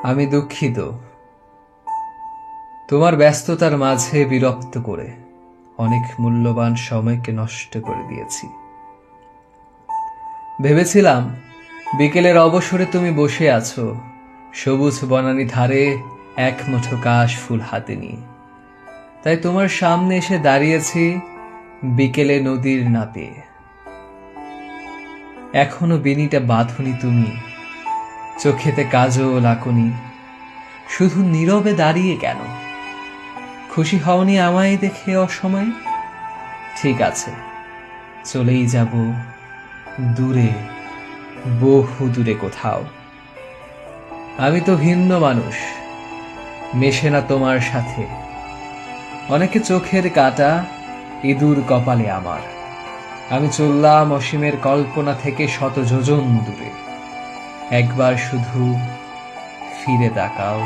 আমি দুঃখিত তোমার ব্যস্ততার মাঝে বিরক্ত করে অনেক মূল্যবান সময়কে নষ্ট করে দিয়েছি। ভেবেছিলাম বিকেলের অবসরে তুমি বসে আছো সবুজ বনানী ধারে এক মুঠো কাশ ফুল হাতে নিয়ে, তাই তোমার সামনে এসে দাঁড়িয়েছি বিকেলে নদীর নাপে। এখনো বিনিটা বাঁধনি তুমি, চোখেতে কাজল আঁকনি, শুধু নীরবে দাঁড়িয়ে কেন? খুশি হওনি আমায় দেখে অসময়ে? ঠিক আছে, চলেই যাব দূরে, বহু দূরে কোথাও। আমি তো ভিন্ন মানুষ, মেশে না তোমার সাথে। অনেকে চোখের কাটা, ইঁদুর কপালে আমার। আমি চললাম অসীমের কল্পনা থেকে শত যোজন দূরে। একবার শুধু ফিরে তাকাও।